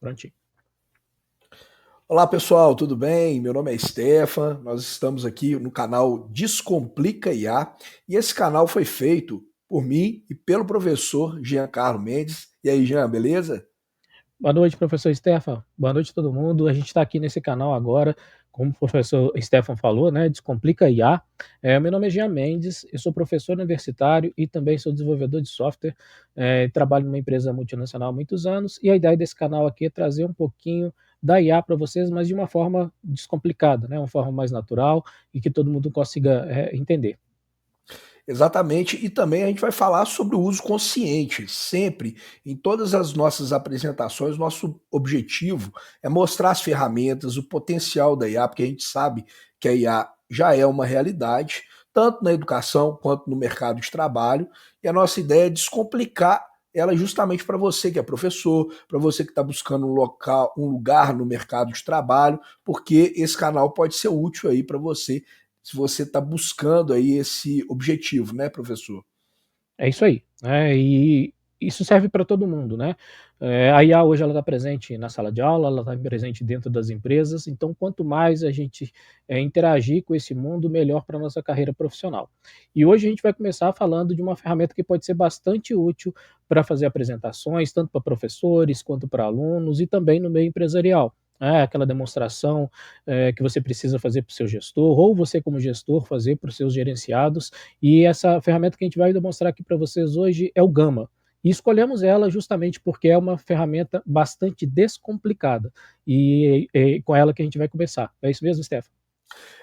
prontinho. Olá pessoal, tudo bem? Meu nome é Stefan, nós estamos aqui no canal Descomplica IA e esse canal foi feito por mim e pelo professor Giancarlo Mendes. E aí, Jean, beleza? Boa noite, professor Stefan. Boa noite, todo mundo. A gente está aqui nesse canal agora, como o professor Stefan falou, né? Descomplica IA. Meu nome é Jean Mendes, eu sou professor universitário e também sou desenvolvedor de software. Trabalho numa empresa multinacional há muitos anos e a ideia desse canal aqui é trazer um pouquinho da IA para vocês, mas de uma forma descomplicada, né? Uma forma mais natural e que todo mundo consiga entender. Exatamente, e também a gente vai falar sobre o uso consciente. Sempre, em todas as nossas apresentações, nosso objetivo é mostrar as ferramentas, o potencial da IA, porque a gente sabe que a IA já é uma realidade, tanto na educação quanto no mercado de trabalho, e a nossa ideia é descomplicar ela justamente para você que é professor, para você que está buscando um lugar no mercado de trabalho, porque esse canal pode ser útil aí para você se você está buscando aí esse objetivo, né, professor? É isso aí, né, e isso serve para todo mundo, né. A IA hoje ela está presente na sala de aula, ela está presente dentro das empresas, então quanto mais a gente, interagir com esse mundo, melhor para a nossa carreira profissional. E hoje a gente vai começar falando de uma ferramenta que pode ser bastante útil para fazer apresentações, tanto para professores quanto para alunos e também no meio empresarial. Aquela demonstração, que você precisa fazer para o seu gestor, ou você como gestor fazer para os seus gerenciados, e essa ferramenta que a gente vai demonstrar aqui para vocês hoje é o Gama. E escolhemos ela justamente porque é uma ferramenta bastante descomplicada. E é com ela que a gente vai começar. É isso mesmo, Stefan?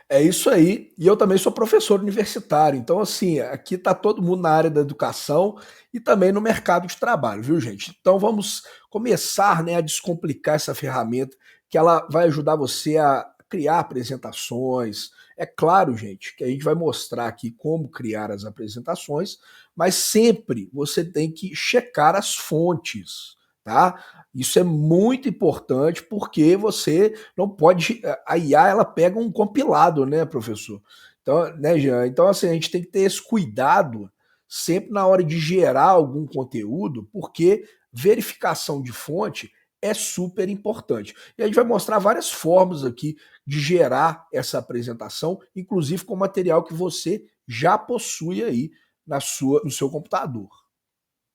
É isso aí, e eu também sou professor universitário, então assim, aqui está todo mundo na área da educação e também no mercado de trabalho, viu gente? Então vamos começar, né, a descomplicar essa ferramenta, que ela vai ajudar você a criar apresentações. É claro, gente, que a gente vai mostrar aqui como criar as apresentações, mas sempre você tem que checar as fontes, tá? Isso é muito importante porque você não pode. A IA ela pega um compilado, né, professor? Então, né, Jean? Então, assim, a gente tem que ter esse cuidado sempre na hora de gerar algum conteúdo, porque verificação de fonte é super importante. E a gente vai mostrar várias formas aqui de gerar essa apresentação, inclusive com material que você já possui aí no seu computador.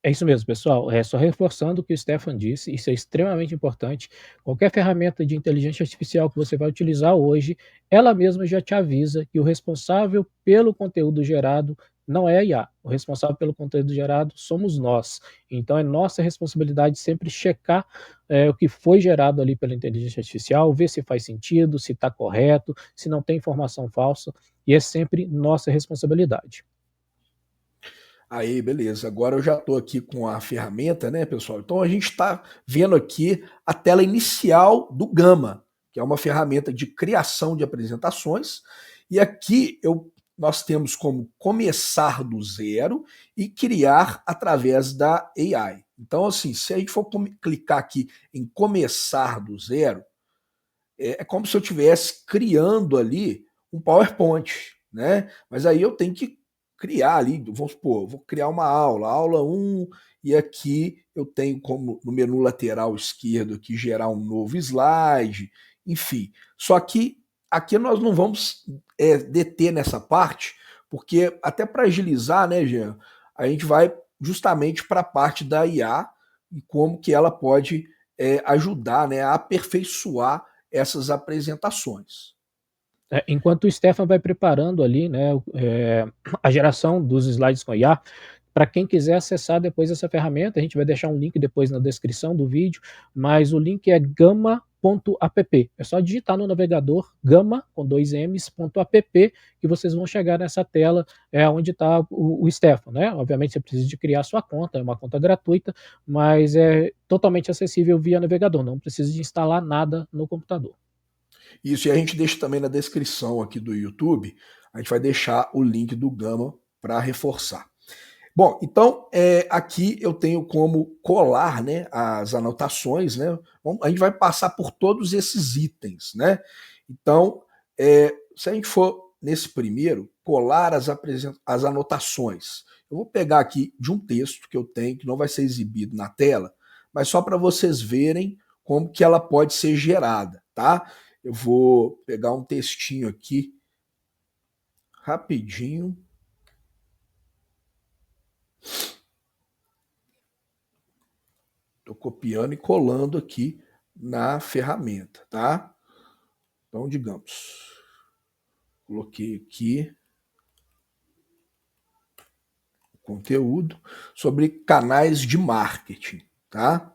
É isso mesmo, pessoal. Só reforçando o que o Stefan disse, isso é extremamente importante. Qualquer ferramenta de inteligência artificial que você vai utilizar hoje, ela mesma já te avisa que o responsável pelo conteúdo gerado não é a IA. O responsável pelo conteúdo gerado somos nós. Então é nossa responsabilidade sempre checar o que foi gerado ali pela inteligência artificial, ver se faz sentido, se está correto, se não tem informação falsa, e é sempre nossa responsabilidade. Aí, beleza. Agora eu já estou aqui com a ferramenta, né, pessoal? Então a gente está vendo aqui a tela inicial do Gama, que é uma ferramenta de criação de apresentações. E aqui nós temos como começar do zero e criar através da AI. Então, assim, se a gente for clicar aqui em começar do zero, é como se eu estivesse criando ali um PowerPoint, né? Mas aí eu tenho que criar ali, vamos supor, vou criar uma aula 1, e aqui eu tenho como no menu lateral esquerdo aqui gerar um novo slide, enfim. Só que aqui nós não vamos deter nessa parte, porque até para agilizar, né, Jean, a gente vai justamente para a parte da IA e como que ela pode ajudar, né, a aperfeiçoar essas apresentações. Enquanto o Stefan vai preparando ali, né, a geração dos slides com IA, para quem quiser acessar depois essa ferramenta, a gente vai deixar um link depois na descrição do vídeo, mas o link é gama.app. É só digitar no navegador gama com dois M's.app que vocês vão chegar nessa tela onde está o Stefan, né? Obviamente você precisa de criar sua conta, é uma conta gratuita, mas é totalmente acessível via navegador, não precisa de instalar nada no computador. Isso, e a gente deixa também na descrição aqui do YouTube, a gente vai deixar o link do Gama para reforçar. Bom, então aqui eu tenho como colar, né, as anotações, né? A gente vai passar por todos esses itens, né? Então, se a gente for nesse primeiro, colar as anotações, eu vou pegar aqui de um texto que eu tenho, que não vai ser exibido na tela, mas só para vocês verem como que ela pode ser gerada, tá? Eu vou pegar um textinho aqui rapidinho. Estou copiando e colando aqui na ferramenta, tá? Então, digamos, coloquei aqui o conteúdo sobre canais de marketing, tá?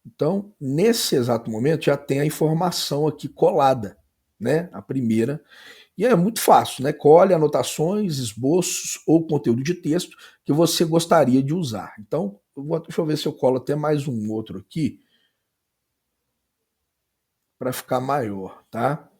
Então, nesse exato momento, já tem a informação aqui colada, né? A primeira. E é muito fácil, né? Colhe anotações, esboços ou conteúdo de texto que você gostaria de usar. Então, deixa eu ver se eu colo até mais um outro aqui para ficar maior, tá?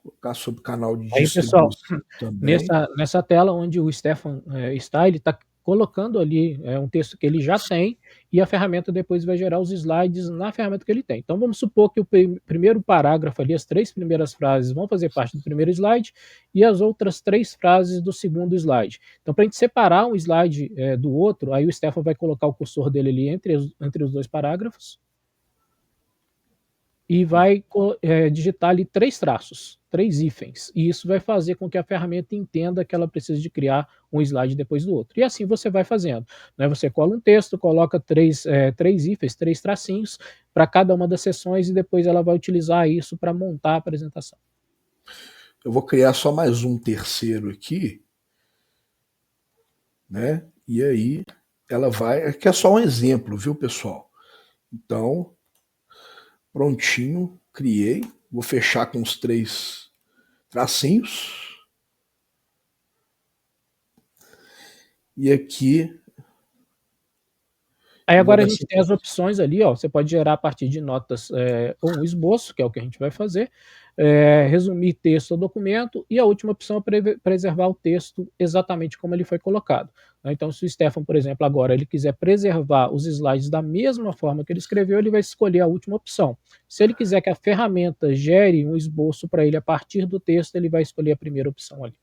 Vou colocar sobre canal de Aí, pessoal, distribuição também. nessa tela onde o Stefan está, ele está colocando ali um texto que ele já tem e a ferramenta depois vai gerar os slides na ferramenta que ele tem. Então, vamos supor que o primeiro parágrafo ali, as 3 primeiras frases vão fazer parte do primeiro slide e as outras 3 frases do segundo slide. Então, para a gente separar um slide do outro, aí o Stefan vai colocar o cursor dele ali entre os 2 parágrafos e vai digitar ali 3 traços, 3 hífens, e isso vai fazer com que a ferramenta entenda que ela precisa de criar um slide depois do outro. E assim você vai fazendo, né? Você cola um texto, coloca 3 hífens, 3 tracinhos para cada uma das seções e depois ela vai utilizar isso para montar a apresentação. Eu vou criar só mais um terceiro aqui, né? E aí ela vai. Aqui é só um exemplo, viu, pessoal? Então, prontinho, criei. Vou fechar com os 3 tracinhos. E aqui. Aí agora a gente tem as opções ali, ó. Você pode gerar a partir de notas ou um esboço, que é o que a gente vai fazer, resumir texto ou documento, e a última opção é preservar o texto exatamente como ele foi colocado. Então, se o Stefan, por exemplo, agora ele quiser preservar os slides da mesma forma que ele escreveu, ele vai escolher a última opção. Se ele quiser que a ferramenta gere um esboço para ele a partir do texto, ele vai escolher a primeira opção ali.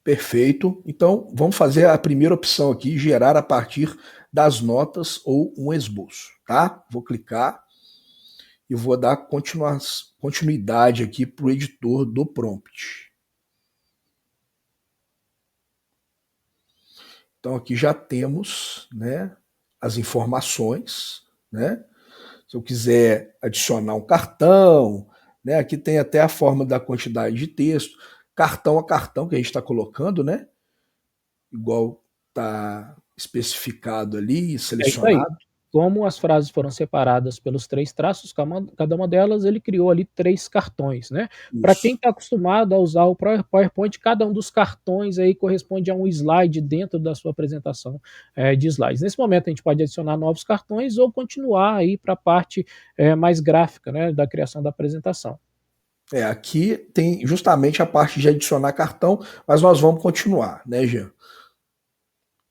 Perfeito. Então, vamos fazer a primeira opção aqui, gerar a partir das notas ou um esboço, tá? Vou clicar e vou dar continuidade aqui para o editor do prompt. Então, aqui já temos, né, as informações, né? Se eu quiser adicionar um cartão, né, aqui tem até a forma da quantidade de texto, cartão a cartão que a gente está colocando, né? Igual está especificado ali, É isso aí. selecionado. Como as frases foram separadas pelos 3 traços, cada uma delas ele criou ali 3 cartões, né. Para quem Isso. está acostumado a usar o PowerPoint, cada um dos cartões aí corresponde a um slide dentro da sua apresentação, de slides. Nesse momento a gente pode adicionar novos cartões ou continuar aí para a parte, mais gráfica, né, da criação da apresentação. Aqui tem justamente a parte de adicionar cartão, mas nós vamos continuar, né, Jean?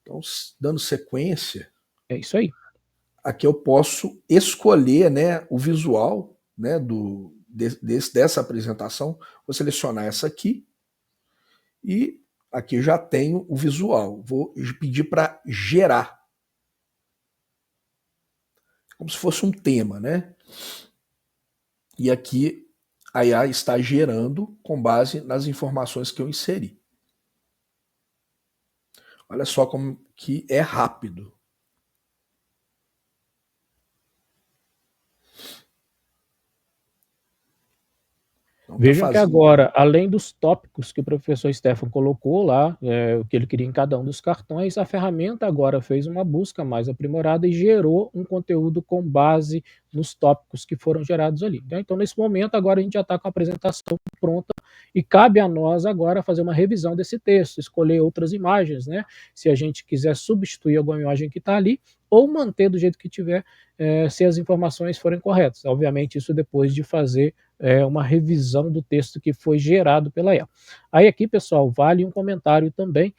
Então, dando sequência, É isso aí. aqui eu posso escolher, né, o visual, né, dessa apresentação. Vou selecionar essa aqui e aqui já tenho o visual. Vou pedir para gerar, como se fosse um tema, né? E aqui a IA está gerando com base nas informações que eu inseri. Olha só como que é rápido. Então, vejam que agora, além dos tópicos que o professor Stefan colocou lá, o que ele queria em cada um dos cartões, a ferramenta agora fez uma busca mais aprimorada e gerou um conteúdo com base nos tópicos que foram gerados ali. Então, nesse momento, agora a gente já está com a apresentação pronta e cabe a nós agora fazer uma revisão desse texto, escolher outras imagens, né? Se a gente quiser substituir alguma imagem que está ali, ou manter do jeito que tiver, se as informações forem corretas. Obviamente, isso depois de fazer uma revisão do texto que foi gerado pela IA. Aí aqui, pessoal, vale um comentário também,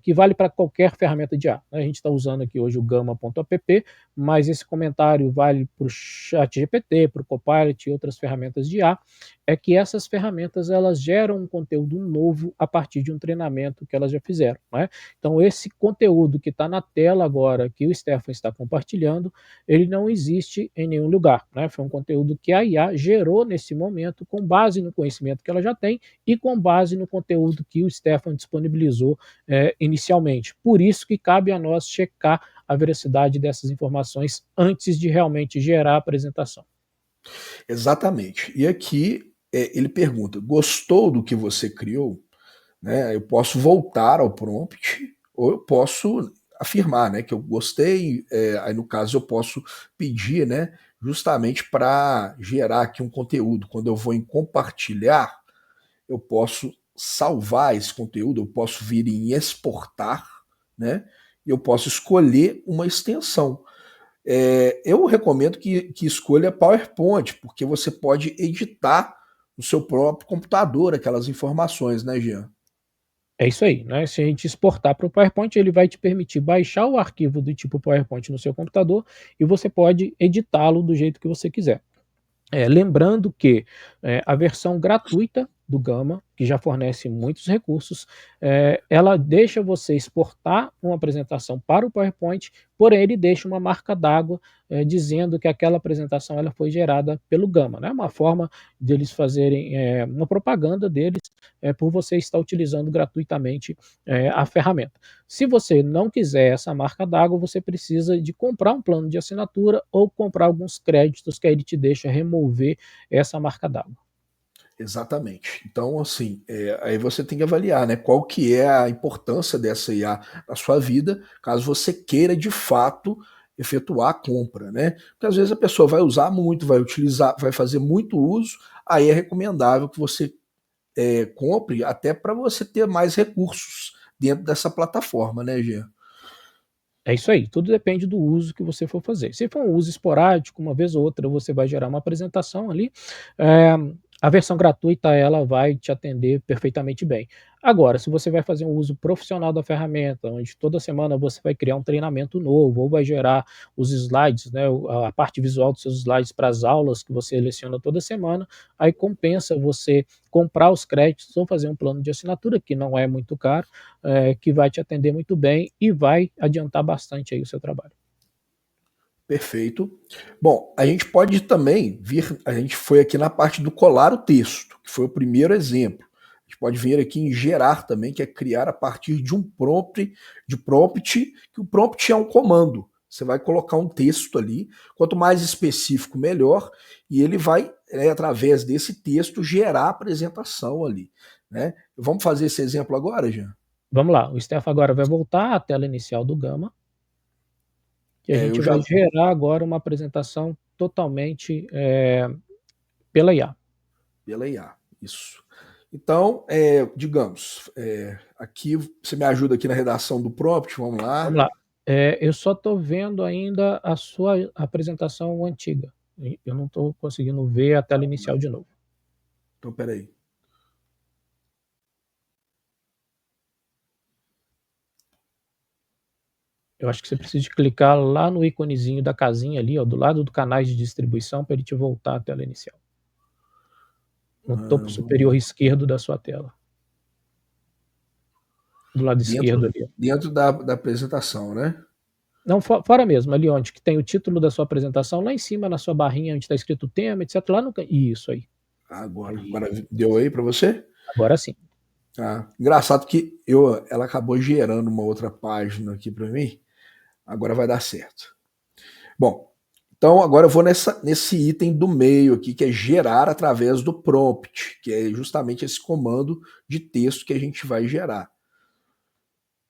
que vale para qualquer ferramenta de IA. A gente está usando aqui hoje o Gamma.app, mas esse comentário vale para o ChatGPT, para o Copilot e outras ferramentas de IA, é que essas ferramentas elas geram um conteúdo novo a partir de um treinamento que elas já fizeram, né? Então esse conteúdo que está na tela agora, que o Stefan está compartilhando, ele não existe em nenhum lugar, né? Foi um conteúdo que a IA gerou nesse momento com base no conhecimento que ela já tem e com base no conteúdo que o Stefan disponibilizou inicialmente. Por isso que cabe a nós checar a veracidade dessas informações antes de realmente gerar a apresentação. Exatamente. E aqui ele pergunta: gostou do que você criou? Né? Eu posso voltar ao prompt ou eu posso afirmar, né, que eu gostei. Aí no caso eu posso pedir, né, justamente para gerar aqui um conteúdo. Quando eu vou em compartilhar, eu posso salvar esse conteúdo, eu posso vir em exportar, né? E eu posso escolher uma extensão. Eu recomendo que escolha PowerPoint, porque você pode editar no seu próprio computador aquelas informações, né, Jean? É isso aí, né? Se a gente exportar para o PowerPoint, ele vai te permitir baixar o arquivo do tipo PowerPoint no seu computador e você pode editá-lo do jeito que você quiser. Lembrando que a versão gratuita do Gamma, que já fornece muitos recursos, ela deixa você exportar uma apresentação para o PowerPoint, porém ele deixa uma marca d'água dizendo que aquela apresentação ela foi gerada pelo Gamma, né? Uma forma deles fazerem uma propaganda deles por você estar utilizando gratuitamente a ferramenta. Se você não quiser essa marca d'água, você precisa de comprar um plano de assinatura ou comprar alguns créditos que aí ele te deixa remover essa marca d'água. Exatamente. Então, assim, aí você tem que avaliar, né, qual que é a importância dessa IA na sua vida, caso você queira de fato efetuar a compra, né? Porque às vezes a pessoa vai usar muito, vai utilizar, vai fazer muito uso, aí é recomendável que você compre até para você ter mais recursos dentro dessa plataforma, né, Gê? É isso aí, tudo depende do uso que você for fazer. Se for um uso esporádico, uma vez ou outra você vai gerar uma apresentação ali, eh, a versão gratuita ela vai te atender perfeitamente bem. Agora, se você vai fazer um uso profissional da ferramenta, onde toda semana você vai criar um treinamento novo ou vai gerar os slides, né, a parte visual dos seus slides para as aulas que você seleciona toda semana, aí compensa você comprar os créditos ou fazer um plano de assinatura, que não é muito caro, que vai te atender muito bem e vai adiantar bastante aí o seu trabalho. Perfeito. Bom, a gente pode também vir, a gente foi aqui na parte do colar o texto, que foi o primeiro exemplo. A gente pode vir aqui em gerar também, que é criar a partir de um prompt, que o prompt é um comando. Você vai colocar um texto ali, quanto mais específico, melhor, e ele vai, através desse texto, gerar a apresentação ali. Né? Vamos fazer esse exemplo agora, Jean? Vamos lá, o Steph agora vai voltar à tela inicial do Gamma, e a Eu gente já vai gerar agora uma apresentação totalmente pela IA. Pela IA, isso. Então, digamos, aqui você me ajuda aqui na redação do prompt, vamos Vamos lá. lá. Eu só estou vendo ainda a sua apresentação antiga. Eu não estou conseguindo ver a tela inicial de novo. Então, peraí. Eu acho que você precisa de clicar lá no íconezinho da casinha ali, ó, do lado do canais de distribuição, para ele te voltar à tela inicial. No topo superior esquerdo da sua tela. Do lado esquerdo ali. Dentro da apresentação, né? Não, fora mesmo, ali onde que tem o título da sua apresentação, lá em cima na sua barrinha onde está escrito tema, etc. Lá no isso aí. Agora deu aí para você? Agora sim. Engraçado que ela acabou gerando uma outra página aqui para mim. Agora vai dar certo. Bom, então agora eu vou nesse item do meio aqui, que é gerar através do prompt, que é justamente esse comando de texto que a gente vai gerar.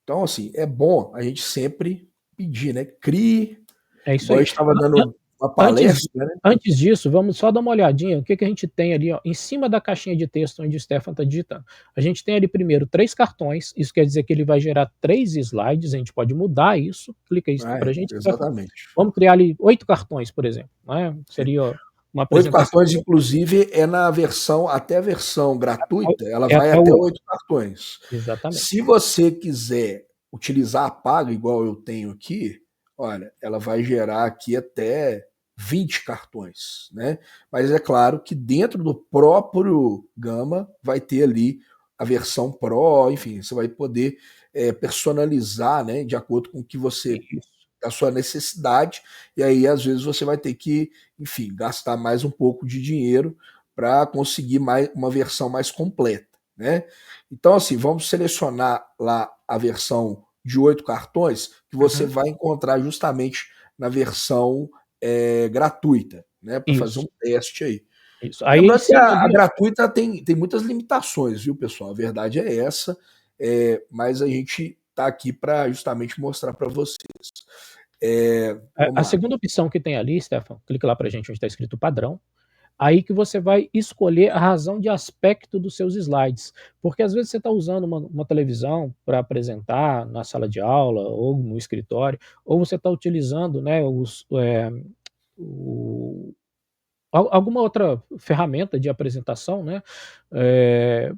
Então, assim, é bom a gente sempre pedir, né? Crie, É isso igual a aí. gente estava dando uma Antes, palestra, né? antes disso, vamos só dar uma olhadinha o que, que a gente tem ali, ó, em cima da caixinha de texto onde o Stefan está digitando. A gente tem ali primeiro 3 cartões, isso quer dizer que ele vai gerar 3 slides, a gente pode mudar isso, clica isso para a gente, Stefan. Exatamente. Vamos criar ali 8 cartões, por exemplo. Né? Sim. Seria ó, uma 8 apresentação cartões, inclusive, é na versão, até a versão gratuita, ela é vai até até o 8 cartões. Se exatamente. você quiser utilizar a paga, igual eu tenho aqui, olha, ela vai gerar aqui até 20 cartões, né? Mas é claro que dentro do próprio Gama vai ter ali a versão Pro, enfim, você vai poder personalizar, né, de acordo com o que você Isso. a sua necessidade, e aí às vezes você vai ter que, enfim, gastar mais um pouco de dinheiro para conseguir mais uma versão mais completa, né? Então, assim, vamos selecionar lá a versão de 8 cartões, que você Uhum. vai encontrar justamente na versão gratuita, né? Para fazer Isso, um teste aí. isso. Aí em Lembrando que cima a ali gratuita tem muitas limitações, viu, pessoal? A verdade é essa, mas a gente está aqui para justamente mostrar para vocês. a Vamos lá. segunda opção que tem ali, Stefan, clica lá pra gente onde está escrito padrão, aí que você vai escolher a razão de aspecto dos seus slides, porque às vezes você está usando uma televisão para apresentar na sala de aula ou no escritório, ou você está utilizando, né, o alguma outra ferramenta de apresentação, né, eh,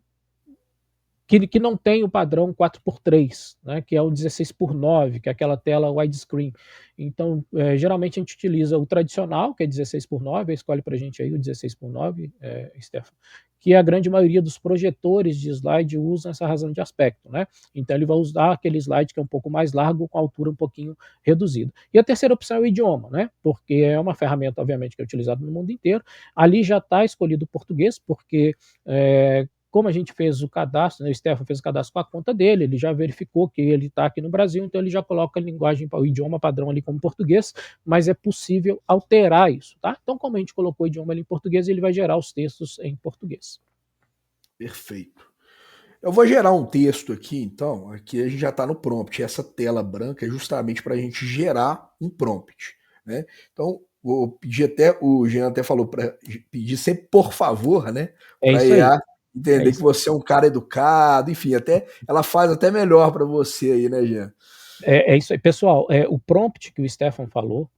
que não tem o padrão 4:3, né, que é o 16:9, que é aquela tela widescreen. Então, geralmente a gente utiliza o tradicional, que é 16:9, escolhe para a gente aí o 16:9, Stefan, que a grande maioria dos projetores de slide usam essa razão de aspecto, né? Então ele vai usar aquele slide que é um pouco mais largo, com altura um pouquinho reduzida. E a terceira opção é o idioma, né? Porque é uma ferramenta, obviamente, que é utilizada no mundo inteiro. Ali já está escolhido o português, porque como a gente fez o cadastro, né, o Stefan fez o cadastro com a conta dele, ele já verificou que ele está aqui no Brasil, então ele já coloca a linguagem, o idioma padrão ali como português, mas é possível alterar isso, tá? Então, como a gente colocou o idioma ali em português, ele vai gerar os textos em português. Perfeito. Eu vou gerar um texto aqui, então. Aqui a gente já está no prompt. Essa tela branca é justamente para a gente gerar um prompt, né? Então, vou pedir até, o Jean até falou para pedir sempre por favor, né? É Para a isso aí. IA É entender que isso. você é um cara educado, enfim, até ela faz até melhor para você aí, né, Jean? É isso aí. Pessoal, o prompt que o Stefan falou,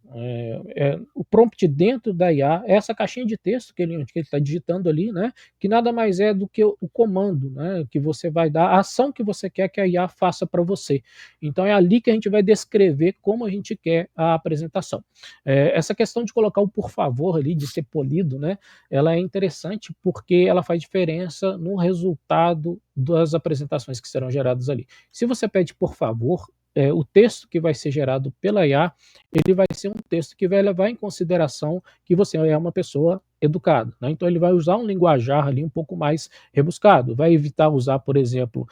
o prompt dentro da IA é essa caixinha de texto que ele está digitando ali, né, que nada mais é do que o comando, né, que você vai dar, a ação que você quer que a IA faça para você. Então é ali que a gente vai descrever como a gente quer a apresentação. Essa questão de colocar o por favor ali, de ser polido, né, ela é interessante porque ela faz diferença no resultado das apresentações que serão geradas ali. Se você pede por favor, o texto que vai ser gerado pela IA, ele vai ser um texto que vai levar em consideração que você é uma pessoa educada, né? Então ele vai usar um linguajar ali um pouco mais rebuscado, vai evitar usar, por exemplo,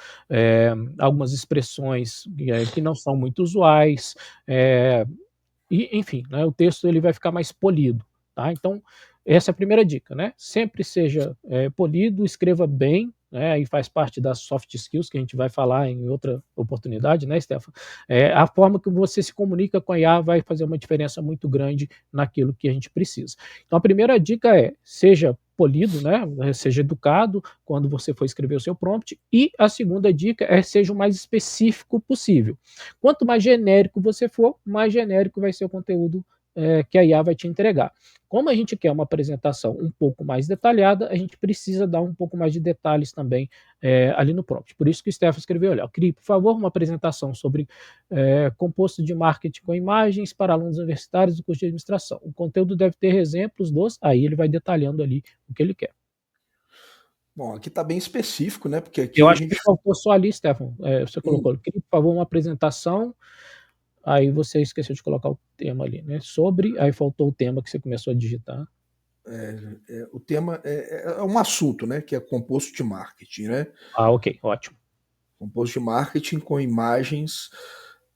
algumas expressões que não são muito usuais, e, enfim, né, o texto ele vai ficar mais polido, tá? Então, essa é a primeira dica, né? Sempre seja polido, escreva bem, né? E faz parte das soft skills que a gente vai falar em outra oportunidade, né, Stefan? A forma que você se comunica com a IA vai fazer uma diferença muito grande naquilo que a gente precisa. Então, a primeira dica é seja polido, né? Seja educado quando você for escrever o seu prompt. E a segunda dica é seja o mais específico possível. Quanto mais genérico você for, mais genérico vai ser o conteúdo que a IA vai te entregar. Como a gente quer uma apresentação um pouco mais detalhada, a gente precisa dar um pouco mais de detalhes também ali no prompt. Por isso que o Stefan escreveu, olha, crie, por favor, uma apresentação sobre composto de marketing com imagens para alunos universitários do curso de administração. O conteúdo deve ter exemplos dos, aí ele vai detalhando ali o que ele quer. Bom, aqui está bem específico, né? Porque Eu aqui a acho que gente. faltou só ali, Stefan, você Hum, colocou, crie, por favor, uma apresentação. Aí você esqueceu de colocar o tema ali, né? Sobre, aí faltou o tema que você começou a digitar. o tema é um assunto, né? Que é composto de marketing, né? Ah, ok, ótimo. Composto de marketing com imagens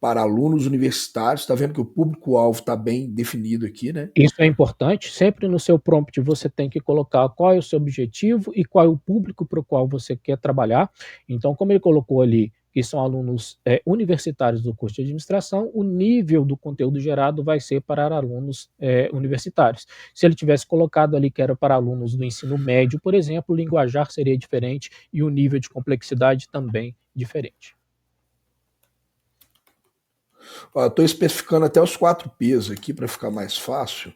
para alunos universitários. Está vendo que o público-alvo está bem definido aqui, né? Isso é importante. Sempre no seu prompt você tem que colocar qual é o seu objetivo e qual é o público para o qual você quer trabalhar. Então, como ele colocou ali que são alunos universitários do curso de administração, o nível do conteúdo gerado vai ser para alunos universitários. Se ele tivesse colocado ali que era para alunos do ensino médio, por exemplo, o linguajar seria diferente e o nível de complexidade também diferente. Estou especificando até os 4 P's aqui para ficar mais fácil.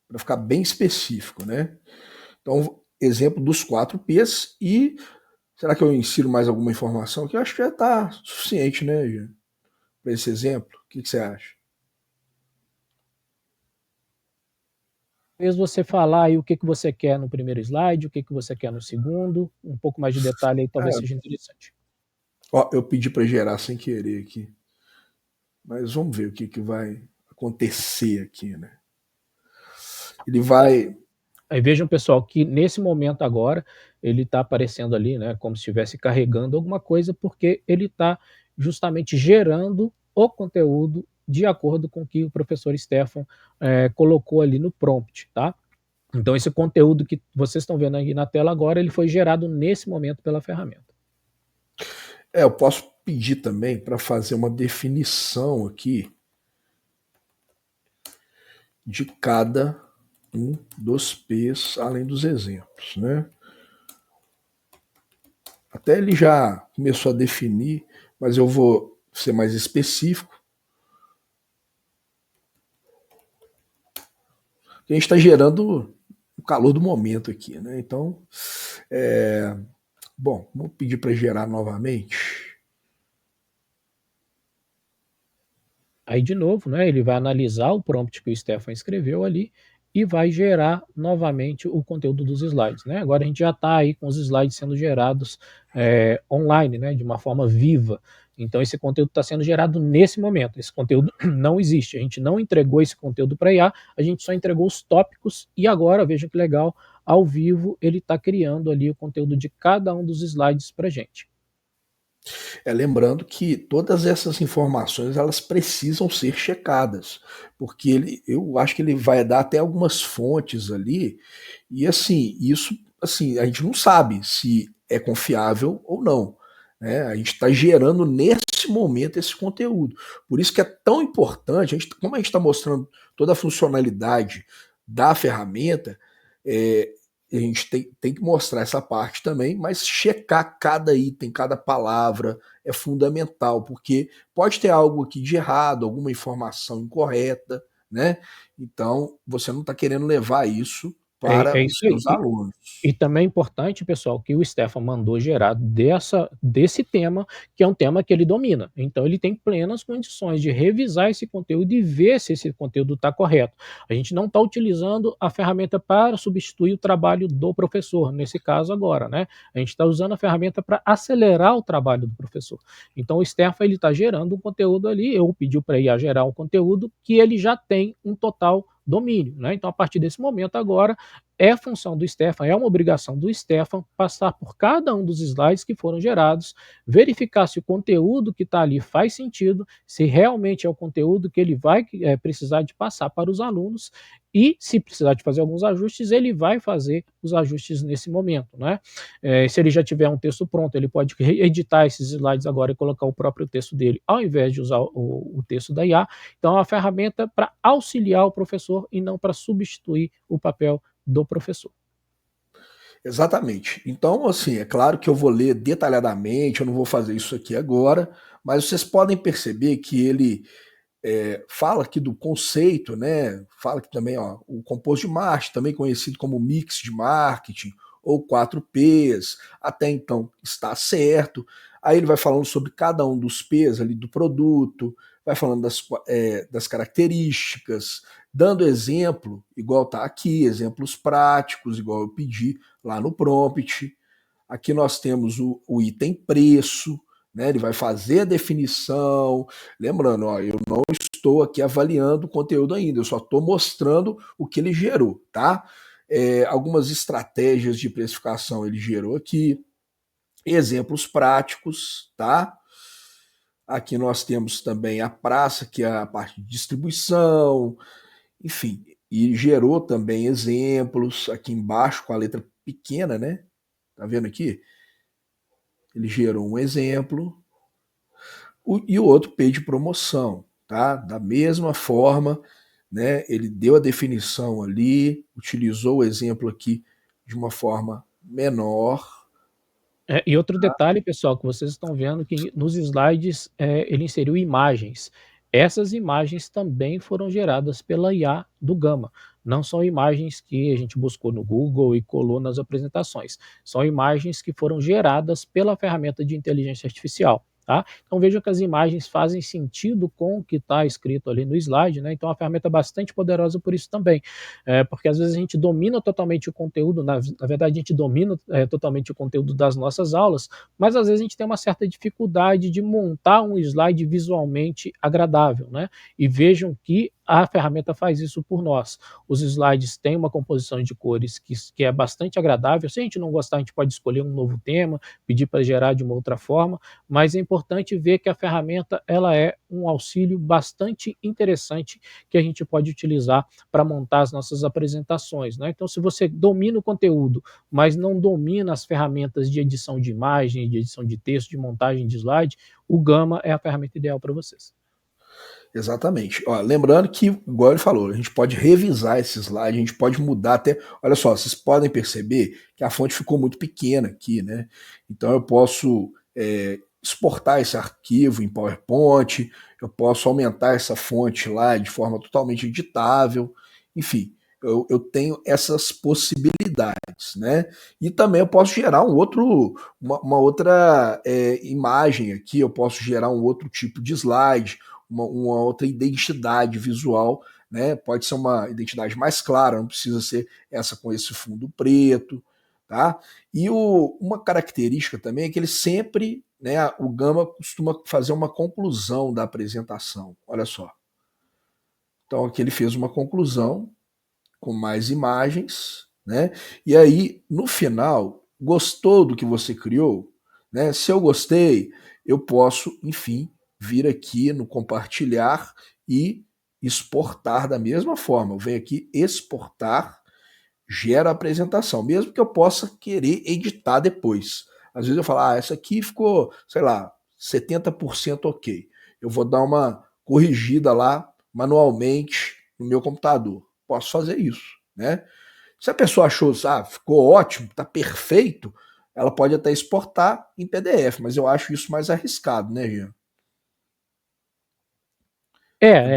para ficar bem específico, né? Então, exemplo dos 4 P's e será que eu insiro mais alguma informação? Que eu acho que já está suficiente, né, para esse exemplo. O que você acha? Talvez você falar aí o que você quer no primeiro slide, o que você quer no segundo, um pouco mais de detalhe aí talvez É, seja interessante. ó, eu pedi para gerar sem querer aqui, mas vamos ver o que vai acontecer aqui, né? Ele vai. Aí vejam, pessoal, que nesse momento agora ele está aparecendo ali, né, como se estivesse carregando alguma coisa, porque ele está justamente gerando o conteúdo de acordo com o que o professor Stefan colocou ali no prompt, tá? Então esse conteúdo que vocês estão vendo aí na tela agora, ele foi gerado nesse momento pela ferramenta. Eu posso pedir também para fazer uma definição aqui de cada um dos P's, além dos exemplos, né? Até ele já começou a definir, mas eu vou ser mais específico. A gente está gerando o calor do momento aqui, né? Então, bom, vamos pedir para gerar novamente. Aí, de novo, né, ele vai analisar o prompt que o Stefan escreveu ali e vai gerar novamente o conteúdo dos slides. Né? Agora a gente já está aí com os slides sendo gerados online, né, de uma forma viva. Então esse conteúdo está sendo gerado nesse momento. Esse conteúdo não existe. A gente não entregou esse conteúdo para IA, a gente só entregou os tópicos e agora, vejam que legal, ao vivo ele está criando ali o conteúdo de cada um dos slides para a gente. Lembrando que todas essas informações elas precisam ser checadas, porque eu acho que ele vai dar até algumas fontes ali, e assim, isso assim, a gente não sabe se é confiável ou não. Né? A gente está gerando nesse momento esse conteúdo. Por isso que é tão importante, como a gente está mostrando toda a funcionalidade da ferramenta, é, a gente tem que mostrar essa parte também, mas checar cada item, cada palavra é fundamental, porque pode ter algo aqui de errado, alguma informação incorreta, né? Então, você não está querendo levar isso para É os isso aí. seus alunos. E também é importante, pessoal, que o Stefan mandou gerar desse tema, que é um tema que ele domina. Então ele tem plenas condições de revisar esse conteúdo e ver se esse conteúdo está correto. A gente não está utilizando a ferramenta para substituir o trabalho do professor, nesse caso agora, né? A gente está usando a ferramenta para acelerar o trabalho do professor. Então o Stefan ele está gerando um conteúdo ali, eu pedi para ele gerar um conteúdo que ele já tem um total domínio, né? Então a partir desse momento agora é função do Stefan, é uma obrigação do Stefan passar por cada um dos slides que foram gerados, verificar se o conteúdo que está ali faz sentido, se realmente é o conteúdo que ele vai precisar de passar para os alunos e, se precisar de fazer alguns ajustes, ele vai fazer os ajustes nesse momento. Né? Se ele já tiver um texto pronto, ele pode editar esses slides agora e colocar o próprio texto dele, ao invés de usar o texto da IA. Então, é uma ferramenta para auxiliar o professor e não para substituir o papel do professor. Exatamente. Então, assim, é claro que eu vou ler detalhadamente, eu não vou fazer isso aqui agora, mas vocês podem perceber que ele fala aqui do conceito, né? Fala que também, ó, o composto de marketing, também conhecido como mix de marketing, ou 4Ps, até então está certo. Aí ele vai falando sobre cada um dos Ps ali do produto, vai falando das características, dando exemplo, igual tá aqui, exemplos práticos, igual eu pedi lá no prompt. Aqui nós temos o item preço, né? Ele vai fazer a definição. Lembrando, ó, eu não estou aqui avaliando o conteúdo ainda, eu só estou mostrando o que ele gerou, tá? Algumas estratégias de precificação ele gerou aqui, exemplos práticos, tá? Aqui nós temos também a praça, que é a parte de distribuição, enfim, e gerou também exemplos aqui embaixo com a letra pequena, né? Tá vendo aqui? Ele gerou um exemplo e o outro P de promoção, tá? Da mesma forma, né? Ele deu a definição ali, utilizou o exemplo aqui de uma forma menor. E outro detalhe, pessoal, que vocês estão vendo que nos slides ele inseriu imagens. Essas imagens também foram geradas pela IA do Gama. não são imagens que a gente buscou no Google e colou nas apresentações, são imagens que foram geradas pela ferramenta de inteligência artificial. Tá? Então veja que as imagens fazem sentido com o que está escrito ali no slide, né? Então a ferramenta é bastante poderosa por isso também, porque às vezes a gente domina totalmente o conteúdo, na verdade a gente domina totalmente o conteúdo das nossas aulas, mas às vezes a gente tem uma certa dificuldade de montar um slide visualmente agradável, né? E vejam que a ferramenta faz isso por nós. Os slides têm uma composição de cores que é bastante agradável. Se a gente não gostar, a gente pode escolher um novo tema, pedir para gerar de uma outra forma, mas é importante ver que a ferramenta ela é um auxílio bastante interessante que a gente pode utilizar para montar as nossas apresentações, né? Então, se você domina o conteúdo, mas não domina as ferramentas de edição de imagem, de edição de texto, de montagem de slide, o Gama é a ferramenta ideal para vocês. Exatamente. Ó, lembrando que, igual ele falou, a gente pode revisar esse slide, a gente pode mudar até. Olha só, vocês podem perceber que a fonte ficou muito pequena aqui, né? Então eu posso exportar esse arquivo em PowerPoint, eu posso aumentar essa fonte lá de forma totalmente editável, enfim. Eu tenho essas possibilidades, né? E também eu posso gerar uma outra imagem aqui, eu posso gerar um outro tipo de slide, uma outra identidade visual, né? Pode ser uma identidade mais clara, não precisa ser essa com esse fundo preto, tá? E uma característica também é que ele sempre, né? O Gama costuma fazer uma conclusão da apresentação. Olha só. Então aqui ele fez uma conclusão com mais imagens, né? E aí no final, gostou do que você criou, né? Se eu gostei, eu posso, enfim, vir aqui no compartilhar e exportar da mesma forma. Eu venho aqui exportar, gera a apresentação, mesmo que eu possa querer editar depois. Às vezes eu falo, essa aqui ficou, sei lá, 70% ok. Eu vou dar uma corrigida lá manualmente no meu computador. Posso fazer isso, né? Se a pessoa achou, ficou ótimo, tá perfeito, ela pode até exportar em PDF, mas eu acho isso mais arriscado, né, Jean?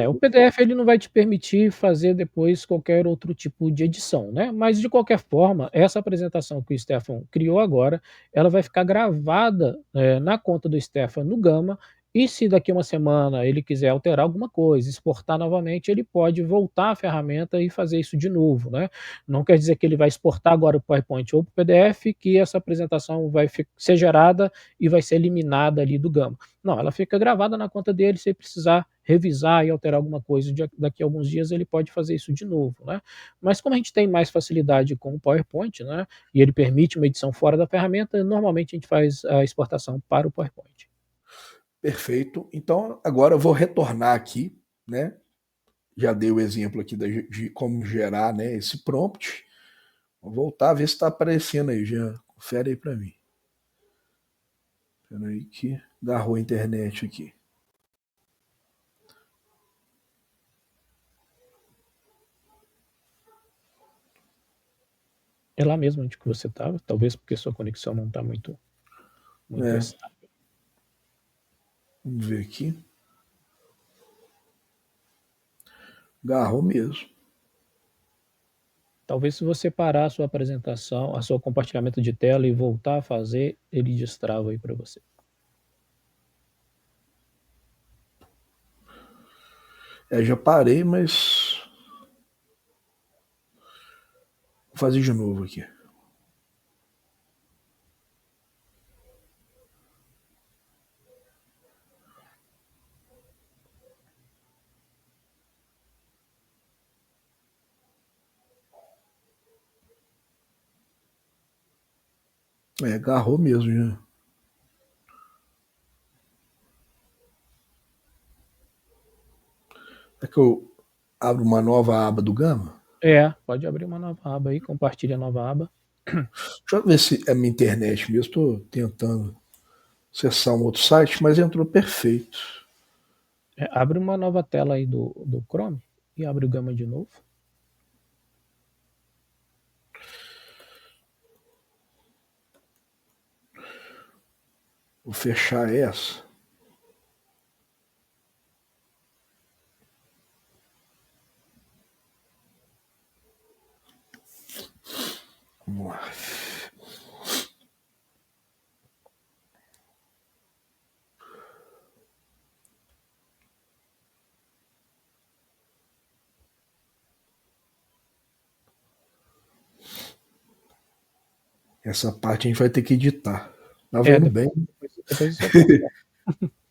O PDF ele não vai te permitir fazer depois qualquer outro tipo de edição, né, mas de qualquer forma, essa apresentação que o Stefan criou agora, ela vai ficar gravada, na conta do Stefan no Gama, e se daqui uma semana ele quiser alterar alguma coisa, exportar novamente, ele pode voltar à ferramenta e fazer isso de novo, né. Não quer dizer que ele vai exportar agora o PowerPoint ou para o PDF, que essa apresentação vai ser gerada e vai ser eliminada ali do Gama. Não, ela fica gravada na conta dele, se ele precisar revisar e alterar alguma coisa daqui a alguns dias, ele pode fazer isso de novo, né. Mas como a gente tem mais facilidade com o PowerPoint, né, e ele permite uma edição fora da ferramenta, normalmente a gente faz a exportação para o PowerPoint. Perfeito. Então, agora eu vou retornar aqui, né? Já dei o exemplo aqui de como gerar, né, esse prompt. Vou voltar a ver se está aparecendo aí, Jean. Confere aí para mim. Espera aí que agarrou a internet aqui. É lá mesmo onde que você estava, talvez porque sua conexão não está muito É, estável. vamos ver aqui. Agarrou mesmo. Talvez se você parar a sua apresentação, a seu compartilhamento de tela e voltar a fazer, ele destrava aí para você. Já parei, mas vou fazer de novo aqui. Agarrou mesmo, Jean. É que eu abro uma nova aba do Gama? Pode abrir uma nova aba aí, compartilha a nova aba. Deixa eu ver se é minha internet mesmo. Estou tentando acessar um outro site, mas entrou perfeito. Abre uma nova tela aí do Chrome e abre o Gama de novo. Vou fechar essa. Vamos lá. Essa parte a gente vai ter que editar. Tá vendo Depois, bem? depois você conserta.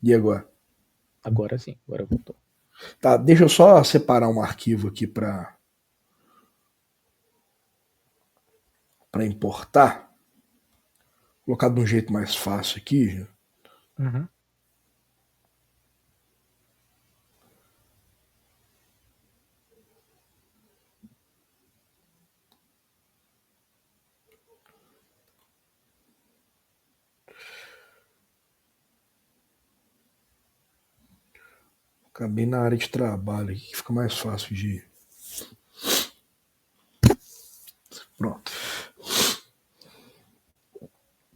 E agora? Agora sim, agora voltou. Tá, deixa eu só separar um arquivo aqui para importar. Vou colocar de um jeito mais fácil aqui. Uhum. Acabei na área de trabalho aqui, que fica mais fácil de. Pronto.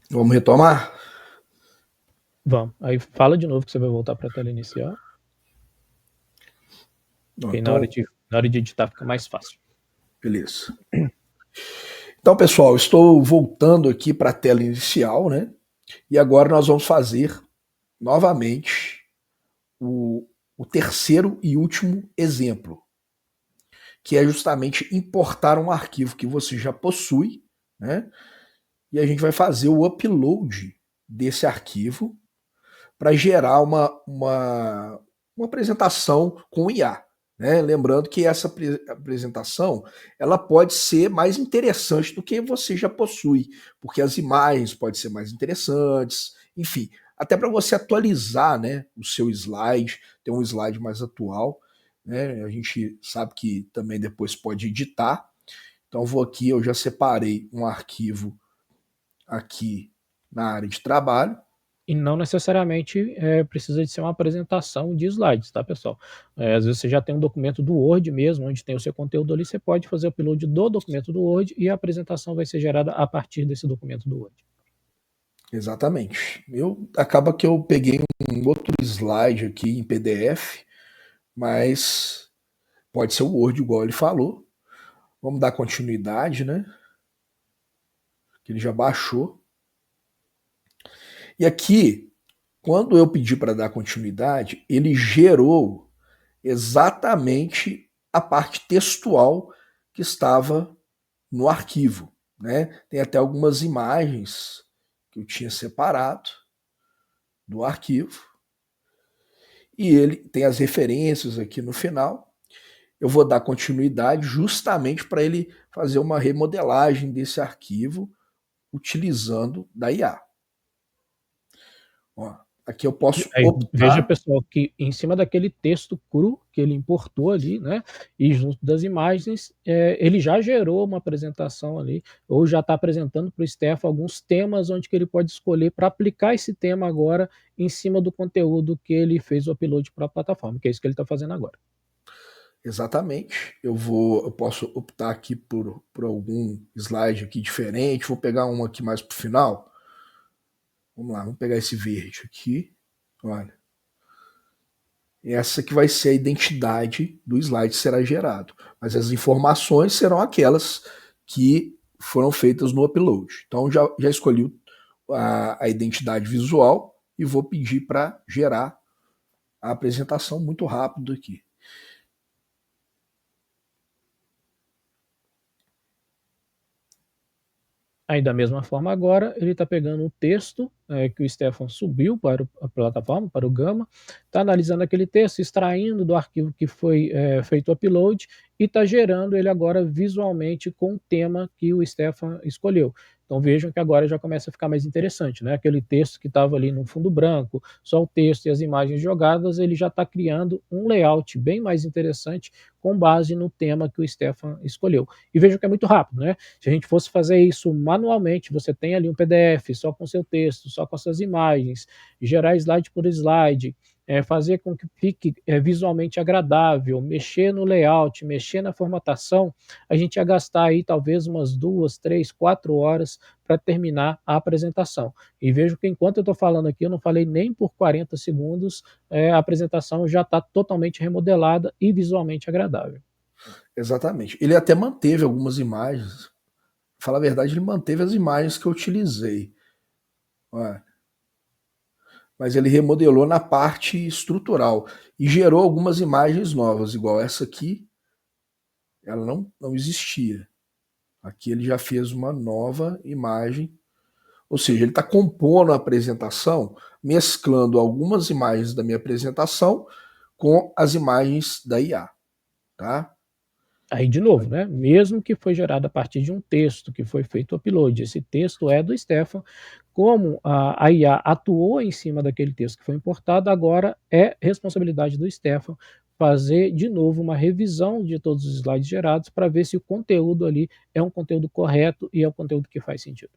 Vamos retomar? Vamos. Aí fala de novo que você vai voltar para a tela inicial. Não, E então, na hora de editar fica mais fácil. beleza. Então, pessoal, estou voltando aqui para a tela inicial, né? E agora nós vamos fazer novamente o terceiro e último exemplo, que é justamente importar um arquivo que você já possui, né? E a gente vai fazer o upload desse arquivo para gerar uma apresentação com IA. Né? Lembrando que essa apresentação ela pode ser mais interessante do que você já possui, porque as imagens podem ser mais interessantes, enfim, até para você atualizar, né, o seu slide, ter um slide mais atual. Né? A gente sabe que também depois pode editar. Então vou aqui, eu já separei um arquivo aqui na área de trabalho. E não necessariamente precisa de ser uma apresentação de slides, tá, pessoal? Às vezes você já tem um documento do Word mesmo, onde tem o seu conteúdo ali, você pode fazer o upload do documento do Word e a apresentação vai ser gerada a partir desse documento do Word. Exatamente. Acaba que eu peguei um outro slide aqui em PDF, mas pode ser o Word, igual ele falou. Vamos dar continuidade, né? Que ele já baixou. E aqui, quando eu pedi para dar continuidade, ele gerou exatamente a parte textual que estava no arquivo. Né? Tem até algumas imagens que eu tinha separado do arquivo. E ele tem as referências aqui no final. Eu vou dar continuidade justamente para ele fazer uma remodelagem desse arquivo utilizando da IA. Ó, aqui eu posso Aí, veja, optar. pessoal, que em cima daquele texto cru que ele importou ali, né, e junto das imagens, ele já gerou uma apresentação ali, ou já está apresentando para o Stefan alguns temas onde que ele pode escolher para aplicar esse tema agora em cima do conteúdo que ele fez o upload para a plataforma, que é isso que ele está fazendo agora. Exatamente. Eu posso optar aqui por algum slide aqui diferente. Vou pegar um aqui mais para o final. Vamos lá, vamos pegar esse verde aqui. Olha. Essa que vai ser a identidade do slide que será gerado. Mas as informações serão aquelas que foram feitas no upload. Então já escolhi a identidade visual e vou pedir para gerar a apresentação muito rápido aqui. Aí, da mesma forma, agora ele está pegando o texto que o Stefan subiu para a plataforma, para o Gama, está analisando aquele texto, extraindo do arquivo que foi feito o upload e está gerando ele agora visualmente com o tema que o Stefan escolheu. Então vejam que agora já começa a ficar mais interessante, né? Aquele texto que estava ali no fundo branco, só o texto e as imagens jogadas, ele já está criando um layout bem mais interessante com base no tema que o Stefan escolheu. E vejam que é muito rápido, né? Se a gente fosse fazer isso manualmente, você tem ali um PDF só com seu texto, só com essas imagens, gerar slide por slide, fazer com que fique visualmente agradável, mexer no layout, mexer na formatação, a gente ia gastar aí talvez umas 2, 3, 4 horas para terminar a apresentação. E vejo que enquanto eu estou falando aqui, eu não falei nem por 40 segundos, a apresentação já está totalmente remodelada e visualmente agradável. Exatamente. Ele até manteve algumas imagens. Pra falar a verdade, ele manteve as imagens que eu utilizei. Ó, mas ele remodelou na parte estrutural e gerou algumas imagens novas, igual essa aqui, ela não existia. Aqui ele já fez uma nova imagem, ou seja, ele está compondo a apresentação, mesclando algumas imagens da minha apresentação com as imagens da IA, tá? Aí, de novo, né, mesmo que foi gerado a partir de um texto que foi feito o upload, esse texto é do Stefan, como a IA atuou em cima daquele texto que foi importado, agora é responsabilidade do Stefan fazer de novo uma revisão de todos os slides gerados para ver se o conteúdo ali é um conteúdo correto e é um conteúdo que faz sentido.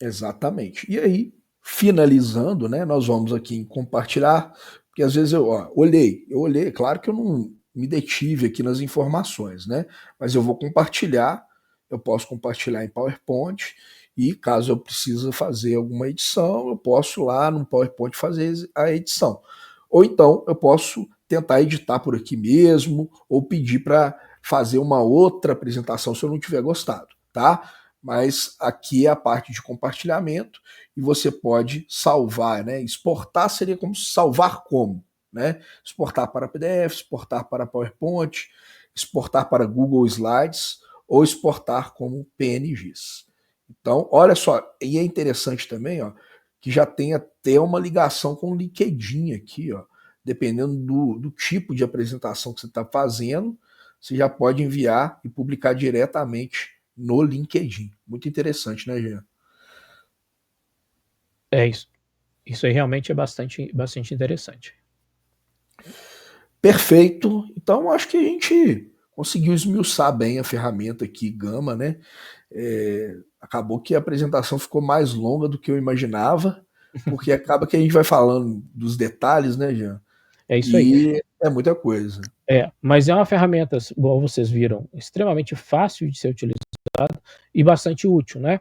Exatamente. E aí, finalizando, né, nós vamos aqui em compartilhar, porque às vezes eu olhei, claro que eu não me detive aqui nas informações, né, mas eu vou compartilhar, eu posso compartilhar em PowerPoint e caso eu precise fazer alguma edição, eu posso lá no PowerPoint fazer a edição. Ou então eu posso tentar editar por aqui mesmo ou pedir para fazer uma outra apresentação se eu não tiver gostado, tá? Mas aqui é a parte de compartilhamento e você pode salvar, né? Exportar seria como salvar como, né? Exportar para PDF, exportar para PowerPoint, exportar para Google Slides ou exportar como PNGs. Então, olha só, e é interessante também, ó, que já tem até uma ligação com o LinkedIn aqui, ó. Dependendo do tipo de apresentação que você está fazendo, você já pode enviar e publicar diretamente no LinkedIn. Muito interessante, né, Jean? É isso. Isso aí realmente é bastante interessante. Perfeito. Então, acho que a gente conseguiu esmiuçar bem a ferramenta aqui, Gama, né? Acabou que a apresentação ficou mais longa do que eu imaginava, porque acaba que a gente vai falando dos detalhes, né, Jean? É isso aí. E é muita coisa. Mas é uma ferramenta, igual vocês viram, extremamente fácil de ser utilizada e bastante útil, né?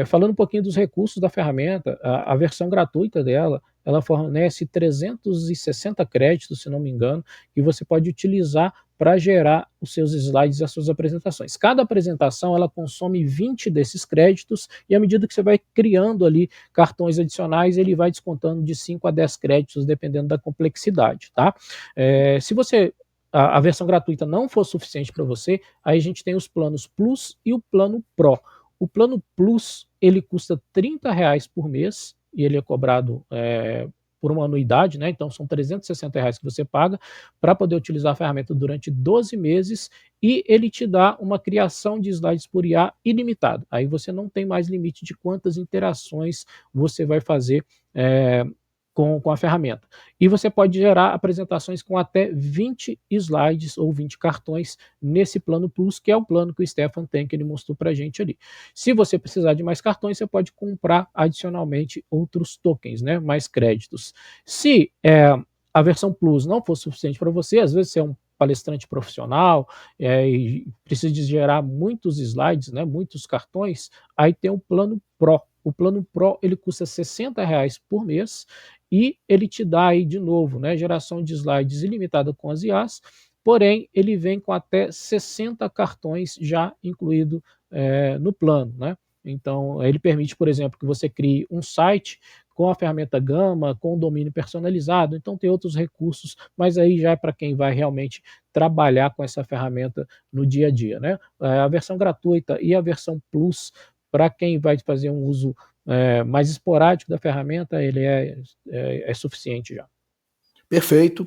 Falando um pouquinho dos recursos da ferramenta, a versão gratuita dela, ela fornece 360 créditos, se não me engano, que você pode utilizar para gerar os seus slides e as suas apresentações. Cada apresentação, ela consome 20 desses créditos e à medida que você vai criando ali cartões adicionais, ele vai descontando de 5 a 10 créditos, dependendo da complexidade, tá? Se você a versão gratuita não for suficiente para você, aí a gente tem os planos Plus e o plano Pro. O plano Plus, ele custa R$ 30 por mês e ele é cobrado por uma anuidade, né? Então são R$ 360 que você paga para poder utilizar a ferramenta durante 12 meses e ele te dá uma criação de slides por IA ilimitada. Aí você não tem mais limite de quantas interações você vai fazer com a ferramenta. E você pode gerar apresentações com até 20 slides ou 20 cartões nesse plano Plus, que é o plano que o Stefan tem, que ele mostrou para a gente ali. Se você precisar de mais cartões, você pode comprar adicionalmente outros tokens, né, mais créditos. Se a versão Plus não for suficiente para você, às vezes você é um palestrante profissional e precisa de gerar muitos slides, né, muitos cartões, aí tem o plano Pro. O plano Pro ele custa R$ 60 por mês e ele te dá aí de novo, né, geração de slides ilimitada com as IAs, porém ele vem com até 60 cartões já incluído no plano, né? Então ele permite, por exemplo, que você crie um site com a ferramenta Gama, com o domínio personalizado, então tem outros recursos, mas aí já é para quem vai realmente trabalhar com essa ferramenta no dia a dia, né? A versão gratuita e a versão Plus, para quem vai fazer um uso mais esporádico da ferramenta, ele é suficiente já. Perfeito.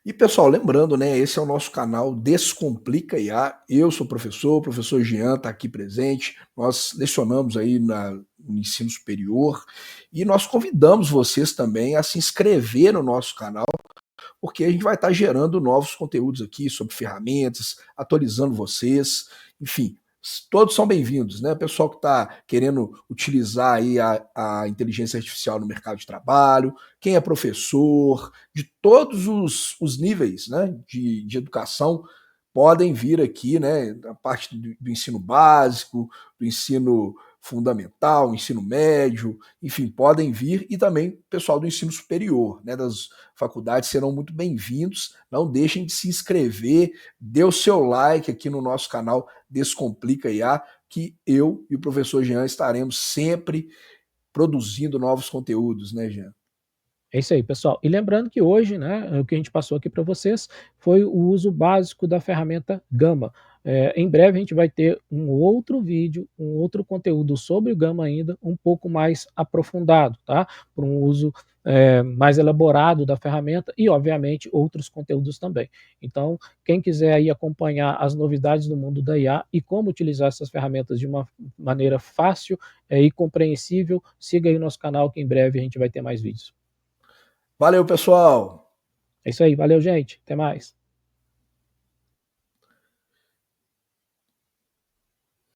E pessoal, lembrando, né, esse é o nosso canal Descomplica IA. Eu sou o professor Jean está aqui presente. Nós lecionamos aí no ensino superior e nós convidamos vocês também a se inscrever no nosso canal, porque a gente vai estar gerando novos conteúdos aqui sobre ferramentas, atualizando vocês, enfim. Todos são bem-vindos, né? O pessoal que está querendo utilizar aí a inteligência artificial no mercado de trabalho, quem é professor, de todos os níveis, né, de educação, podem vir aqui, né, da parte do ensino básico, do ensino fundamental, ensino médio, enfim, podem vir, e também pessoal do ensino superior, né, das faculdades serão muito bem-vindos. Não deixem de se inscrever, dê o seu like aqui no nosso canal Descomplica IA, que eu e o professor Jean estaremos sempre produzindo novos conteúdos, né, Jean? É isso aí, pessoal. E lembrando que hoje, né, o que a gente passou aqui para vocês foi o uso básico da ferramenta Gama. Em breve a gente vai ter um outro vídeo, um outro conteúdo sobre o Gama ainda, um pouco mais aprofundado, tá? Para um uso mais elaborado da ferramenta e, obviamente, outros conteúdos também. Então, quem quiser aí acompanhar as novidades do mundo da IA e como utilizar essas ferramentas de uma maneira fácil e compreensível, siga aí o nosso canal que em breve a gente vai ter mais vídeos. Valeu, pessoal! É isso aí, valeu, gente. Até mais.